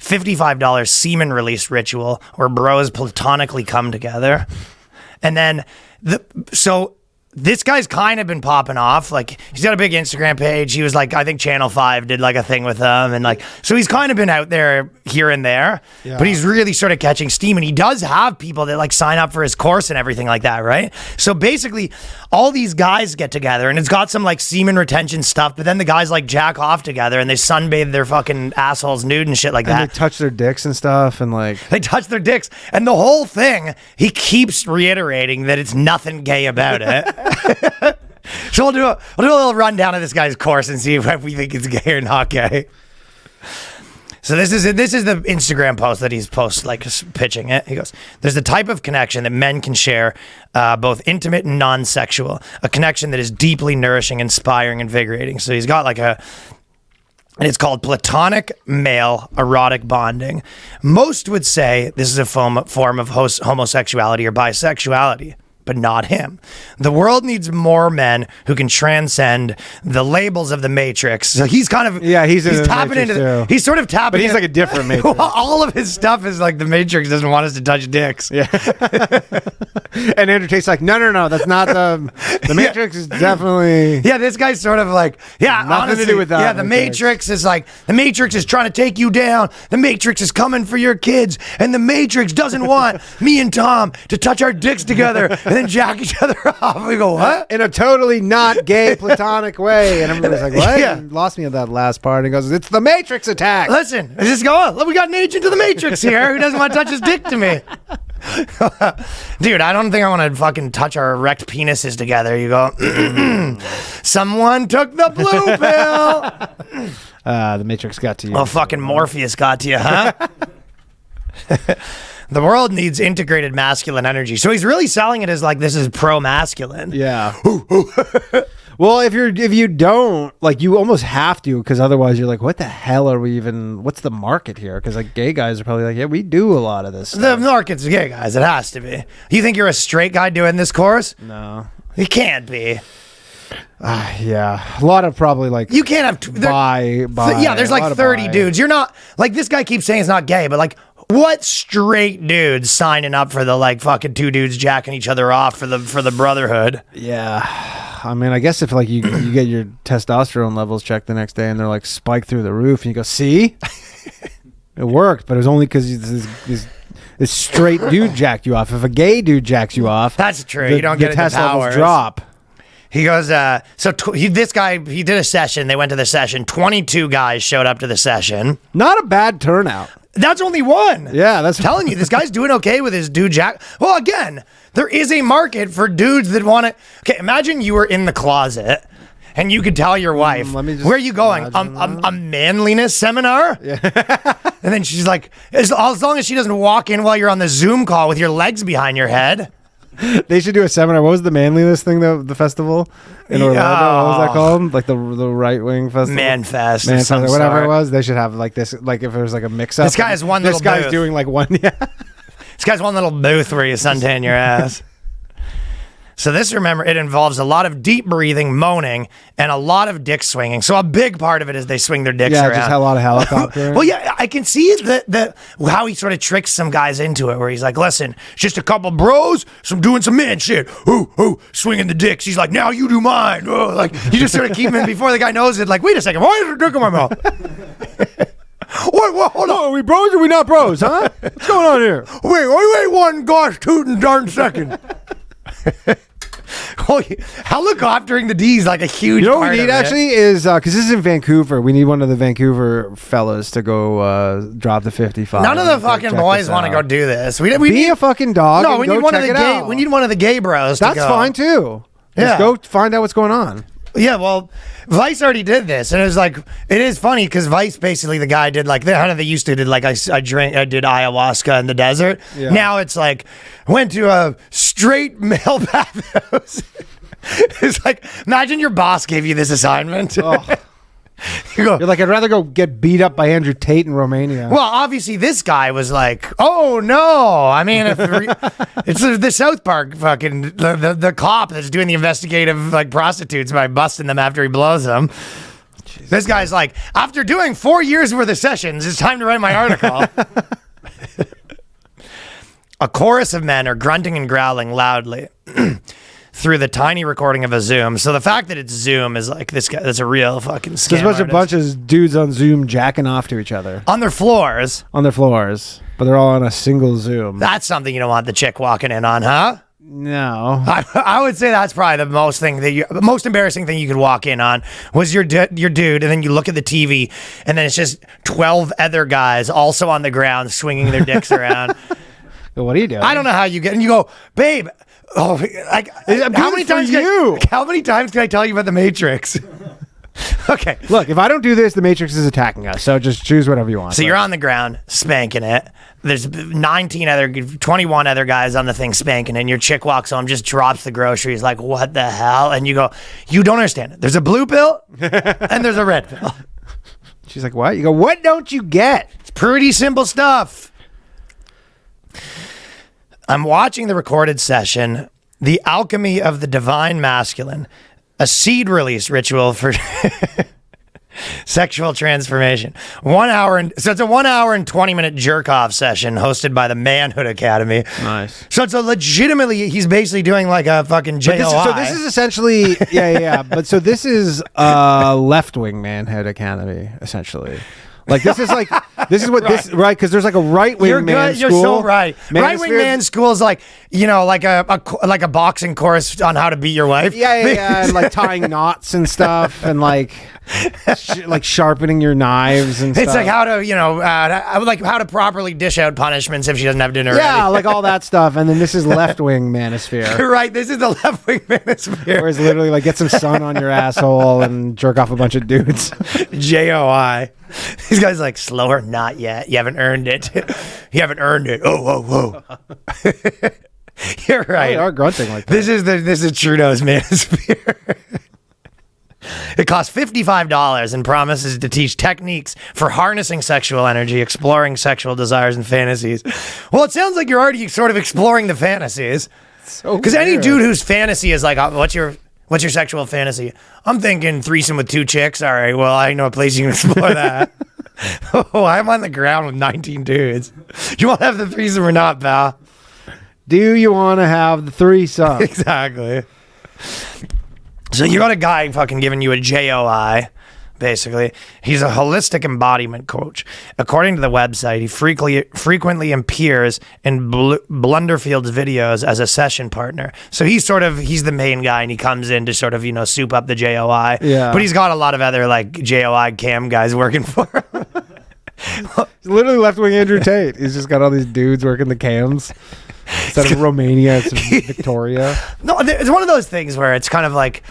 $55 semen release ritual where bros platonically come together. And then this guy's kind of been popping off. Like, he's got a big Instagram page. He was like, I think Channel 5 did like a thing with him. And like, so he's kind of been out there here and there, but he's really sort of catching steam. And he does have people that like sign up for his course and everything like that, right? So basically, all these guys get together and it's got some like semen retention stuff, but then the guys like jack off together and they sunbathe their fucking assholes nude and shit like that. And they touch their dicks and stuff and like... They touch their dicks. And the whole thing, he keeps reiterating that it's nothing gay about it. So we'll do a little rundown of this guy's course and see if we think it's gay or not gay. So this is the Instagram post that he's like pitching it. He goes, there's the type of connection that men can share, both intimate and non-sexual, a connection that is deeply nourishing, inspiring, invigorating. So he's got like and it's called platonic male erotic bonding. Most would say this is a form of homosexuality or bisexuality, but not him. The world needs more men who can transcend the labels of the Matrix. So he's kind of he's tapping into he's sort of tapping. But he's like a different Matrix. All of his stuff is like the Matrix doesn't want us to touch dicks. Yeah. And Andrew Tate's like, no, that's not the Matrix is definitely. Yeah, this guy's sort of like, nothing honestly, to do with that. Yeah, the Matrix is like, the Matrix is trying to take you down. The Matrix is coming for your kids, and the Matrix doesn't want me and Tom to touch our dicks together and then jack each other off. We go, what? In a totally not gay platonic way. And everybody's like, what? Yeah. You lost me at that last part. And he goes, it's the Matrix attack. Listen, just go on. Look, we got an agent of the Matrix here who doesn't want to touch his dick to me. Dude, I don't think I want to fucking touch our erect penises together. You go, someone took the blue pill. The Matrix got to you. Oh, fucking Morpheus got to you, huh? The world needs integrated masculine energy. So he's really selling it as like, this is pro-masculine. Yeah. Well, if you don't, like, you almost have to, because otherwise you're like, what the hell are we even, what's the market here? Because like gay guys are probably like, yeah, we do a lot of this stuff. The market's gay guys. It has to be. You think you're a straight guy doing this course? No. You can't be. Yeah. A lot of probably like. You can't have. Yeah, there's like 30 dudes. You're not, like, this guy keeps saying it's not gay, but like, what straight dudes signing up for the like fucking two dudes jacking each other off for the brotherhood? Yeah. I mean, I guess if like you get your testosterone levels checked the next day and they're like spiked through the roof and you go, see? It worked, but it was only because this straight dude jacked you off. If a gay dude jacks you off, that's true. You don't get the test powers. levels drop. He goes, this guy, he did a session. They went to the session. 22 guys showed up to the session. Not a bad turnout. That's only one. Yeah, that's I'm telling you, this guy's doing okay with his dude jack. Well, again, there is a market for dudes that want to. Okay, imagine you were in the closet and you could tell your wife, where are you going? A manliness seminar? Yeah. And then she's like, as long as she doesn't walk in while you're on the Zoom call with your legs behind your head. They should do a seminar. What was the manliness thing, the festival in Orlando? What was that called? Like the right wing festival? Manfest. Or whatever it was. They should have like this, like if it was like a mix up. This guy has one little booth. This guy's doing like one, yeah. This guy's one little booth where you suntan your ass. So this, remember, it involves a lot of deep breathing, moaning, and a lot of dick swinging. So a big part of it is they swing their dicks around. Yeah, just a lot of helicopter. Well, yeah, I can see how he sort of tricks some guys into it, where he's like, listen, it's just a couple bros, doing some man shit. Ooh, swinging the dicks. He's like, now you do mine. Oh, like, you just sort of keep him before the guy knows it. Like, wait a second, why is there a dick in my mouth? Wait, hold on. Are we bros or are we not bros, huh? What's going on here? Wait one gosh tootin' darn second. Well, helicoptering the D is like a huge. You know what we need actually is because this is in Vancouver. We need one of the Vancouver fellas to go drop the 55. None of the fucking boys want to go do this. We be need a fucking dog. No, we need one of the gay. We need one of the gay bros. That's fine too. Just go find out what's going on. Yeah, well, Vice already did this, and it was like, it is funny because Vice, basically, the guy did like, how they used to did like, I did ayahuasca in the desert. Yeah. Now it's like, went to a straight male bathhouse. It's like, imagine your boss gave you this assignment. Oh. You're like, I'd rather go get beat up by Andrew Tate in Romania. Well, obviously, this guy was like, oh, no. I mean, it's the South Park fucking, the cop that's doing the investigative, like, prostitutes by busting them after he blows them. This guy's like, after doing 4 years worth of sessions, it's time to write my article. A chorus of men are grunting and growling loudly through the tiny recording of a Zoom. So the fact that it's Zoom is like, this guy, that's a real fucking scam. There's a bunch of dudes on Zoom jacking off to each other. On their floors. But they're all on a single Zoom. That's something you don't want the chick walking in on, huh? No. I would say that's probably the most embarrassing thing you could walk in on was your dude, and then you look at the TV, and then it's just 12 other guys also on the ground swinging their dicks around. What are you doing? I don't know how you get, and you go, babe. Oh, like how many times can I tell you about the Matrix? Okay. Look, if I don't do this, the Matrix is attacking us. So just choose whatever you want. So you're on the ground spanking it. There's 21 other guys on the thing spanking it, and your chick walks home, just drops the groceries, like, what the hell? And you go, you don't understand it. There's a blue pill and there's a red pill. She's like, what? You go, what don't you get? It's pretty simple stuff. I'm watching the recorded session, The Alchemy of the Divine Masculine, a seed release ritual for sexual transformation. So it's a 1 hour and 20-minute jerk-off session hosted by the Manhood Academy. Nice. So it's he's basically doing like a fucking JOI. So this is essentially, yeah. But so this is left-wing Manhood Academy, essentially. Like this is what right. This right, because there's like a right-wing man school. You're so right. Right-wing man school is like, like a boxing course on how to beat your wife. Yeah, and like tying knots and stuff, and like sharpening your knives and stuff. It's like how to how to properly dish out punishments if she doesn't have dinner. Yeah, ready. like all that stuff. And then this is left-wing manosphere. Right, this is the left-wing manosphere. Where it's literally like get some sun on your asshole and jerk off a bunch of dudes. JOI. These guys like, slower, not yet. You haven't earned it. You haven't earned it. Oh, whoa. You're right. They are grunting like that. This is Trudeau's manosphere. It costs $55 and promises to teach techniques for harnessing sexual energy, exploring sexual desires and fantasies. Well, it sounds like you're already sort of exploring the fantasies. Because any dude whose fantasy is like, what's your sexual fantasy? I'm thinking threesome with 2 chicks. All right, well, I know a place you can explore that. Oh, I'm on the ground with 19 dudes. You want to have the threesome or not, pal? Do you want to have the threesome? Exactly. So you got a guy fucking giving you a JOI, basically. He's a holistic embodiment coach. According to the website, he frequently appears in Blunderfield's videos as a session partner. So he's the main guy, and he comes in to sort of, soup up the JOI. Yeah. But he's got a lot of other like JOI cam guys working for him. It's literally left-wing Andrew Tate. He's just got all these dudes working the cams. Instead of Romania, it's Victoria. No, it's one of those things where it's kind of like,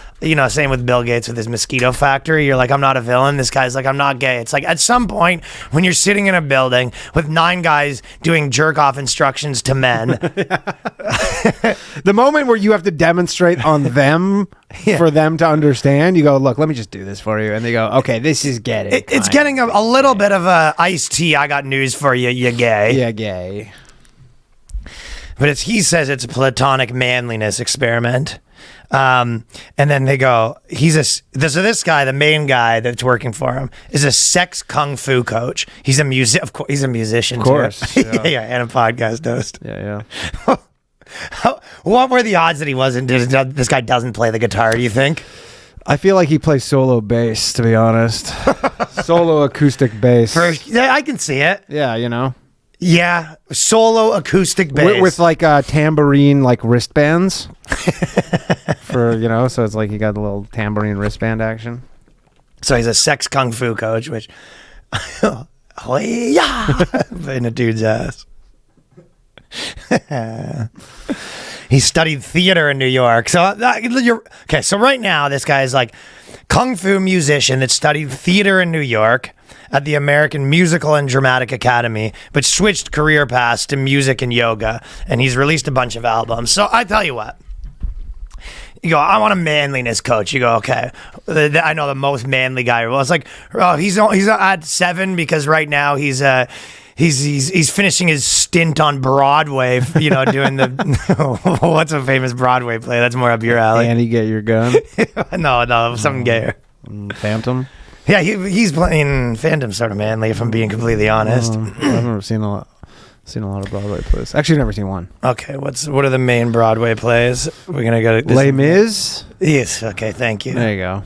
same with Bill Gates with his mosquito factory. You're like, I'm not a villain. This guy's like, I'm not gay. It's like at some point when you're sitting in a building with 9 guys doing jerk-off instructions to men. The moment where you have to demonstrate on them for them to understand, you go, look, let me just do this for you. And they go, okay, this is getting It's getting a little bit of a iced tea. I got news for you, you gay. Yeah, gay. But he says it's a platonic manliness experiment. And then they go, so this guy, the main guy that's working for him, is a sex kung fu coach. He's a musician, of course, too. Yeah, and a podcast host. Yeah. What were the odds that he wasn't? This guy doesn't play the guitar, do you think? I feel like he plays solo bass, to be honest. Solo acoustic bass. Yeah, I can see it. Yeah, Yeah, solo acoustic bass with like tambourine like wristbands for so it's like you got a little tambourine wristband action. So he's a sex kung fu coach, which oh yeah, in a dude's ass. He studied theater in New York. So So right now this guy's like kung fu musician that studied theater in New York at the American Musical and Dramatic Academy, but switched career paths to music and yoga, and he's released a bunch of albums. So I tell you what, you go, I want a manliness coach. You go, okay, I know the most manly guy. Well, it's like, he's at 7 because right now he's finishing his stint on Broadway, doing the what's a famous Broadway play that's more up your alley. Annie, get your gun. No, something gayer. Phantom. Yeah, he's playing Phantom sort of manly, if I'm being completely honest. I've never seen a lot. Seen a lot of Broadway plays. Actually, never seen one. Okay, what are the main Broadway plays? We're gonna go to Les Mis. Yes. Okay, thank you. There you go.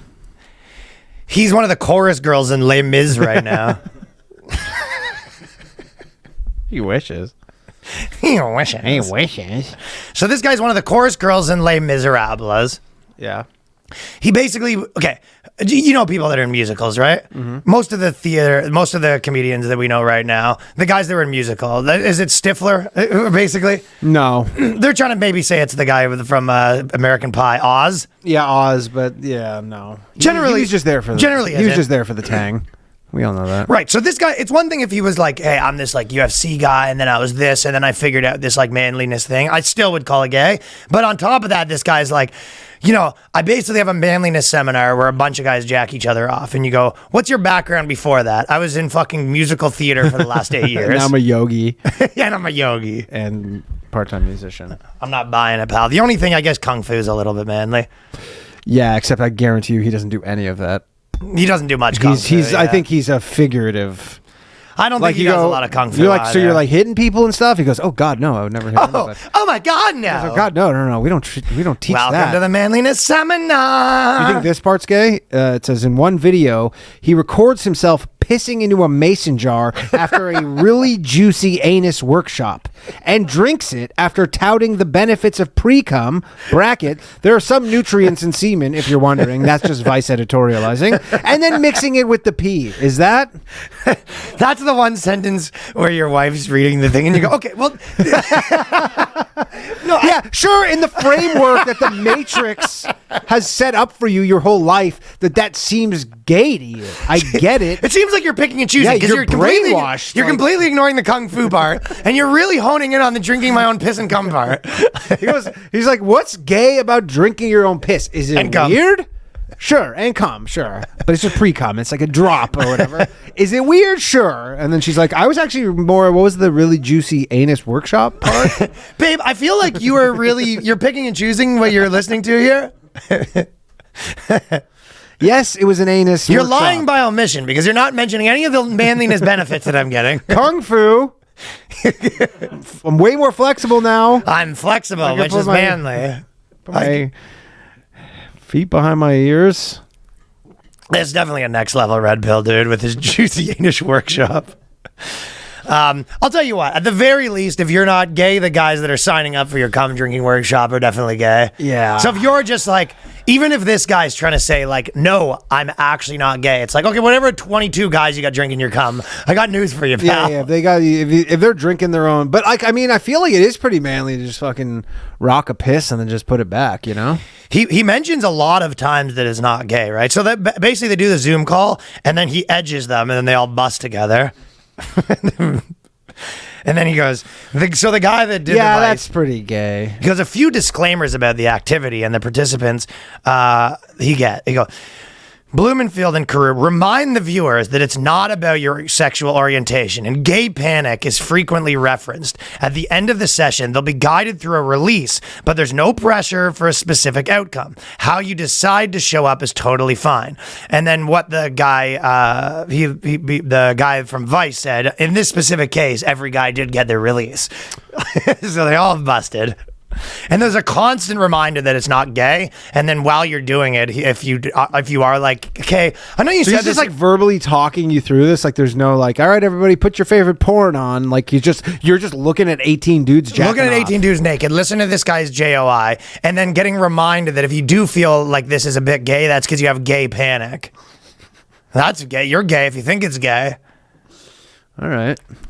He's one of the chorus girls in Les Mis right now. He wishes. He wishes. He wishes. So this guy's one of the chorus girls in Les Miserables. Yeah. He basically, okay, you know people that are in musicals, right? Mm-hmm. Most of the comedians that we know right now, the guys that were in musical, is it Stifler, basically? No. They're trying to maybe say it's the guy from American Pie, Oz. Yeah, Oz, but yeah, no. Generally, he was just there for he was just there for the tang. We all know that. Right. So this guy, it's one thing if he was like, hey, I'm this like UFC guy, and then I was this, and then I figured out this like manliness thing. I still would call it gay. But on top of that, this guy's like, you know, I basically have a manliness seminar where a bunch of guys jack each other off. And you go, what's your background before that? I was in fucking musical theater for the last 8 years. And I'm a yogi. Yeah, and I'm a yogi. And part-time musician. I'm not buying it, pal. The only thing, I guess, Kung Fu is a little bit manly. Yeah, except I guarantee you he doesn't do any of that. He doesn't do much Kung Fu. I think he's a figurative... I don't think he does a lot of Kung Fu. You're like, so you're like hitting people and stuff? He goes, oh, God, no, I would never hit anybody. Oh, my God, no. Goes, oh, God, no, we don't teach that. Welcome to the Manliness Seminar. You think this part's gay? It says in one video, he records himself pissing into a mason jar after a really juicy anus workshop and drinks it after touting the benefits of pre-cum, bracket, there are some nutrients in semen, if you're wondering. That's just Vice editorializing. And then mixing it with the pee. Is that? That's the one sentence where your wife's reading the thing and you go, okay, well... No, yeah, sure, in the framework that the Matrix has set up for you your whole life, that seems gay to you. I get it. It seems like you're picking and choosing. Yeah, because you're brainwashed. You're completely ignoring the Kung Fu part, and you're really honing in on the drinking my own piss and cum part. He's like, what's gay about drinking your own piss? Is it weird? Sure, and cum, sure. But it's just pre-cum. It's like a drop or whatever. Is it weird? Sure. And then she's like, I was actually more, what was the really juicy anus workshop part? Babe, I feel like you're picking and choosing what you're listening to here. Yes, it was an anus You're workshop. lying by omission because you're not mentioning any of the manliness benefits that I'm getting. Kung Fu. I'm way more flexible now. I'm flexible, which is manly. Put my feet behind my ears. That's definitely a next level red pill, dude, with his juicy anus workshop. I'll tell you what, at the very least, if you're not gay, the guys that are signing up for your cum drinking workshop are definitely gay. Yeah. So if you're just like, even if this guy's trying to say like, no, I'm actually not gay. It's like, okay, whatever 22 guys you got drinking your cum, I got news for you, pal. Yeah, if they're drinking their own, but like, I mean, I feel like it is pretty manly to just fucking rock a piss and then just put it back, you know? He mentions a lot of times that it's not gay, right? So that basically they do the Zoom call and then he edges them and then they all bust together. And then he goes, so the guy that did the Vice, that's pretty gay. He goes, a few disclaimers about the activity and the participants he goes, Blumenfield and Carew remind the viewers that it's not about your sexual orientation, and gay panic is frequently referenced. At the end of the session, they'll be guided through a release, but there's no pressure for a specific outcome. How you decide to show up is totally fine. And then what the guy, the guy from Vice said, in this specific case, every guy did get their release. So they all busted. And there's a constant reminder that it's not gay. And then while you're doing it, if you are like, okay, I know you said he's this, just like verbally talking you through this. Like there's no like, all right, everybody, put your favorite porn on. Like you're just looking at 18 dudes jacking looking at 18 off. dudes naked. Listen to this guy's JOI, and then getting reminded that if you do feel like this is a bit gay, that's because you have gay panic. That's gay. You're gay if you think it's gay. All right.